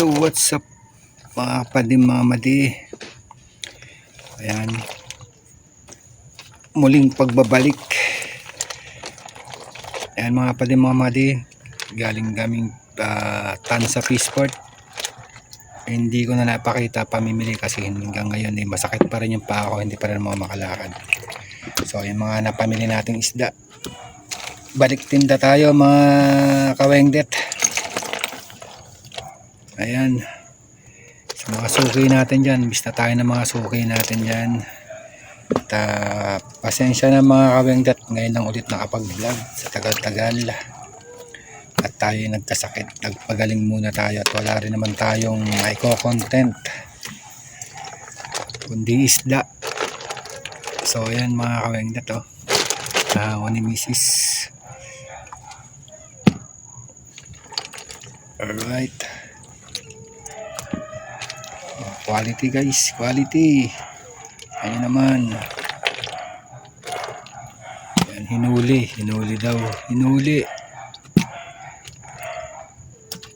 Hello, what's up mga padim mga madi. Ayan, muling pagbabalik. Ayan mga padim mga madi, galing kaming Tansa Fishport. Hindi ko na napakita pamimili kasi hanggang ngayon masakit pa rin yung paa ko, hindi pa rin mga makalakad. So yung mga napamili nating isda, balik tinda tayo mga kawengdet. Ayan, sa mga suki natin dyan, bista tayo ng mga suki natin dyan. At pasensya na mga kawengdet, ngayon lang ulit nakapag-vlog sa tagal-tagal. At tayo nagkasakit, nagpagaling muna tayo at wala rin naman tayong maiko-content kundi isda. So ayan mga kawengdet, ako ni Mrs. Alright, quality guys, quality. Ayun naman. Ayan, hinuli daw, hinuli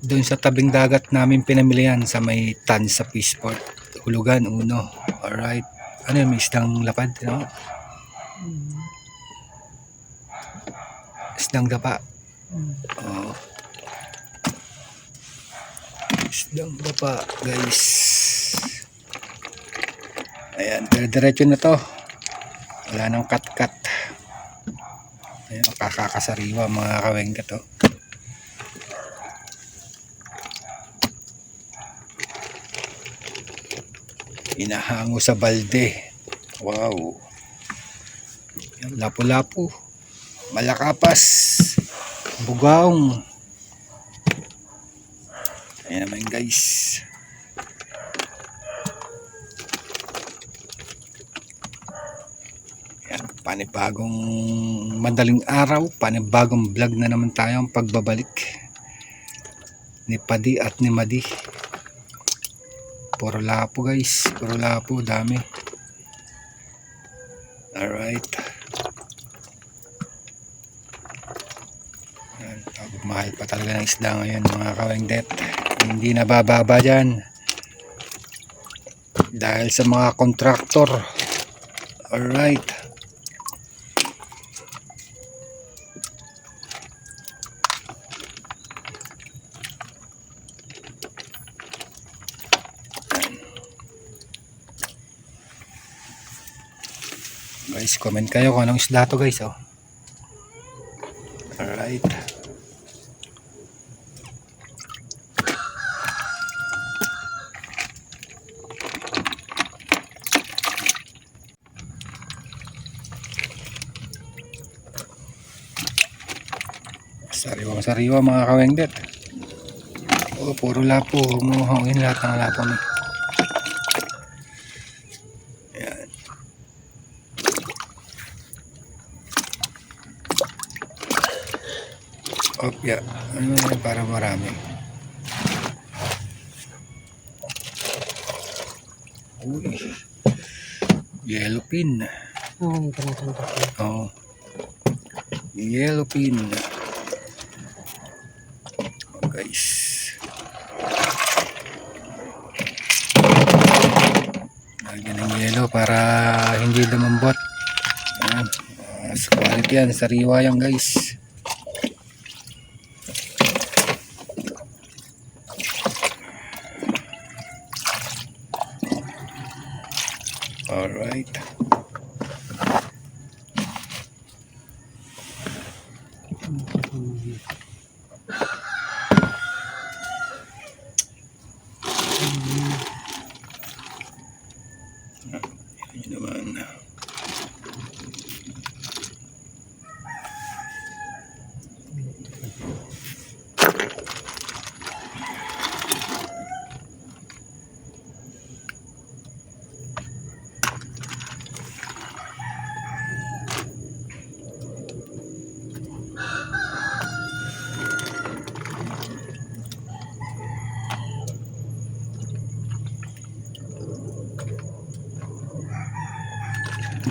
doon sa tabing dagat namin pinamilihan sa may Tansa Fishport, Hulugan 1. Alright, ano yung may isdang lapad, no? Isdang dapa. Oh, isdang dapa guys. Ayan, diretso na to, wala nang cut. Ayan, kakakasariwa mga kawengket, inahango sa balde. Wow, lapu-lapu, malakapas, bugaong. Ayan naman guys. Ayan, panibagong madaling araw, panibagong vlog na naman tayo ang pagbabalik ni Padi at ni Madi. Puro lapo guys, puro lapo, dami. Alright, mahal pa talaga ng isda ngayon mga kawengdet, hindi nabababa dyan dahil sa mga kontraktor. Alright, guys, comment kayo kung anong isda to guys, Alright, sariwa mga kawengdet. Puro lapo, humuhangin lahat ng lapo ni. Ayan. Yeah, ano yun, para marami. Uy, yellowfin. Yellowfin. Guys, lagyan ng yelo para hindi lumambot. Quality yan, sariwa yan guys. Alright, yun naman.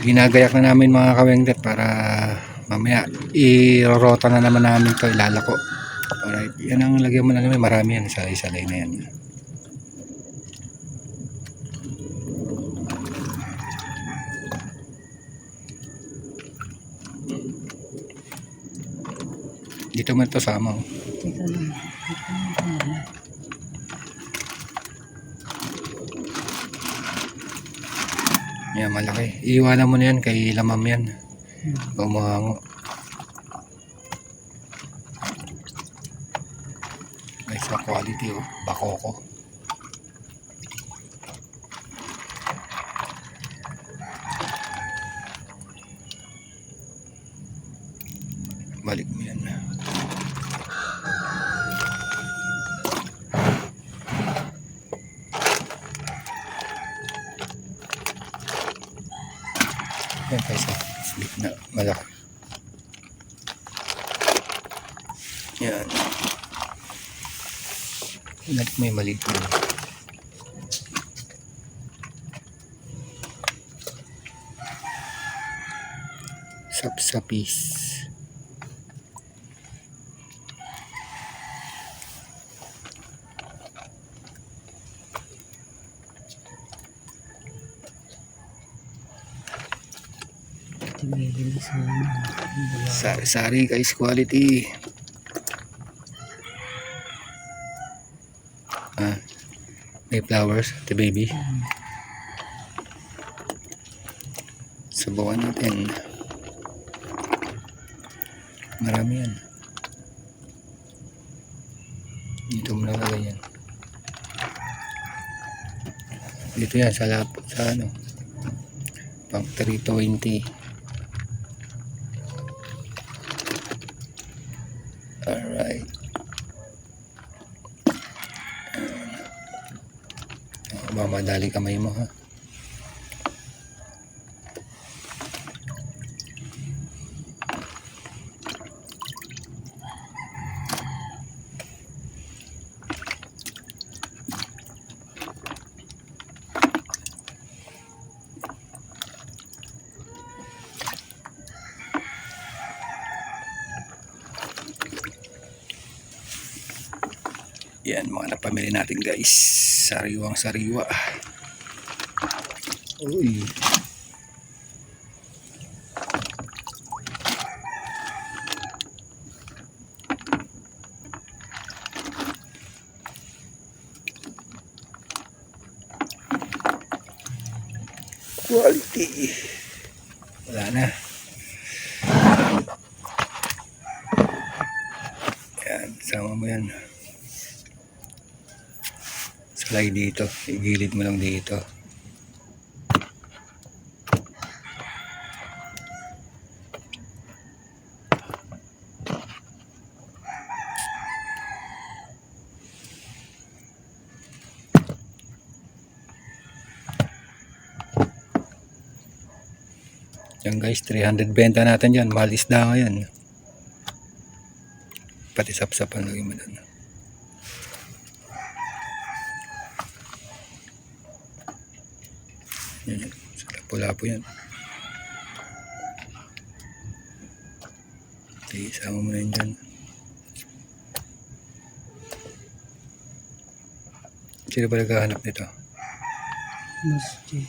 Ginagayak na namin mga kawengdet para mamaya irorota na naman namin to, ilalako. Alright, yan ang lagyan mo na namin, marami yan, isa-isa na yan. Dito man to sama. Oh. Teka lang. Yan, malaki. Iiwanan mo na yan kay lamam yan. Umahango. Ay, sa quality oh. Bakoko. Balik mo yan. Yan guys, na malaki. Yan. May maliit na. Sapsapis. Sari-sari guys, quality. May flowers, the baby. Subukan natin. Marami yan. Dito mo lang lagay yan. Dito yan sa ano. Pang 320. Alright. Mamadali kamay mo ha. Yan mga napamili natin guys. Sariwang sariwa. Uy. Quality. Wala na. Yan, sama mo yan. Slide dito, igilid mo lang dito. Yan guys, 300 benta natin yan. Mahal isda ngayon. Pati sapsapan lagi mo doon. Yan, sa lapo-lapo yan. Okay, sama mo na yun dyan. Sino ba naghahanap nito? Masjid.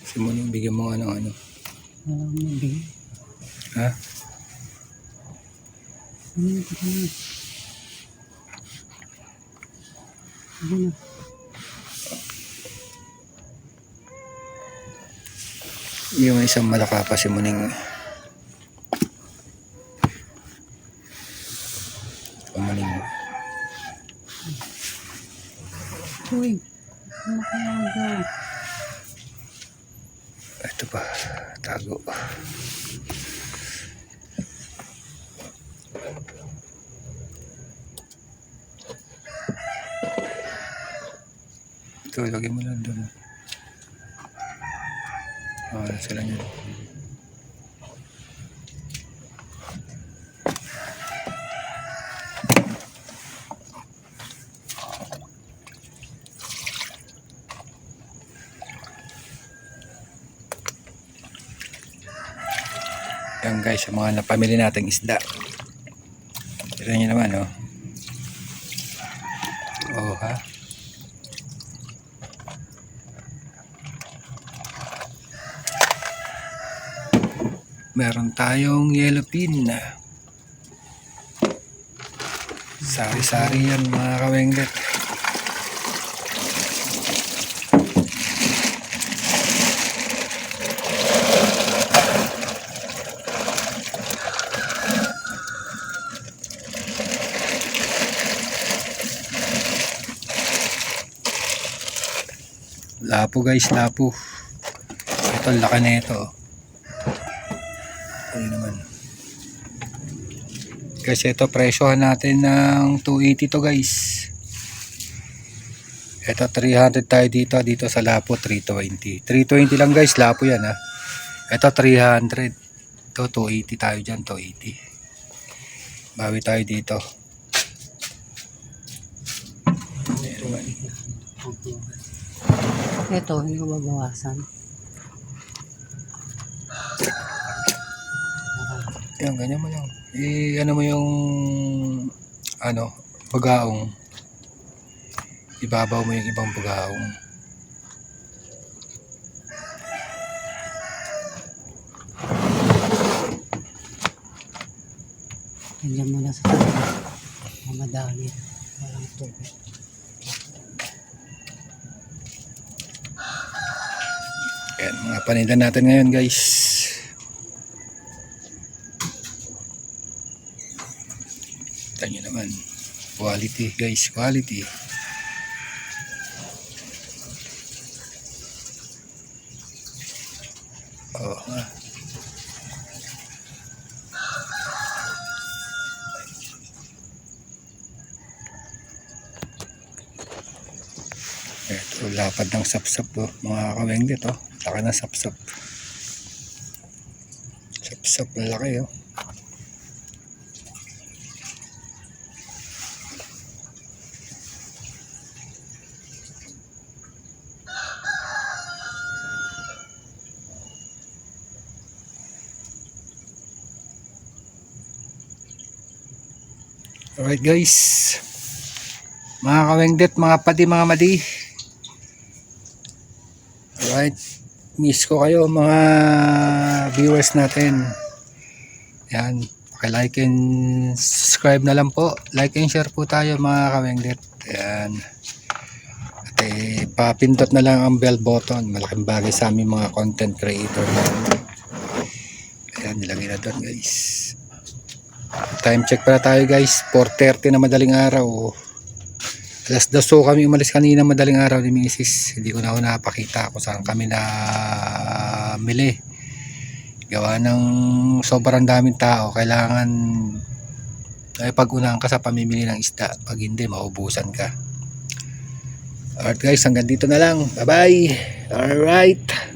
Simunin, bigyan mo ano. Walang mabigay. Ha? Ano yung ito na? Ano na? Yung isang malaka pa si Muning. Muning. Uy, makayaga. Ito pa, tago. Ito, lagay mo lang doon. Sila nyo. Yan guys, sa mga napamili nating isda. Tignan nyo naman, oh. Oh, ha? meron tayong yellow pin. Sari-sari yan mga kawenglet. Lapo guys, lapo. Ito, laki na ito. Ayun naman. Kasi ito, presyohan natin ng 280 to guys. Ito, 300 tayo dito. Dito sa lapo, 320. 320 lang guys, lapo yan ha. Ito, 300. Ito, 280 tayo dyan, 280. Bawi tayo dito. Ito, hindi ko babawasan. Yan, ganyan mo lang. Ano mo yung bagaong. Ibabaw mo yung ibang bagaong. Nandiyan muna sa tabi. Mamadali. Walang tubig. Yan, mga paninda natin ngayon guys. Kita nyo naman. Quality guys, quality. Oh, ito, lapad ng sapsap to, mga kawenglet oh. Laki ng sapsap. Sapsap, laki oh. Alright guys, mga kawengdet, mga pati, mga madi. Alright, miss ko kayo mga viewers natin. Yan, like and subscribe na lang po. Like and share po tayo mga kawengdet. Yan. At papindot na lang ang bell button. Malaking bagay sa aming mga content creator. Ayan, nilagay na doon guys. Time check pala tayo guys, 4:30 na madaling araw. Alas 2 kami umalis kanina madaling araw ni Mrs. Hindi ko na ako napakita kung saan kami na mili. Gawa ng sobrang daming tao, kailangan ay pag-unahan ka sa pamimili ng isda. Pag hindi, maubusan ka. Alright guys, hanggang dito na lang. Bye bye. Alright.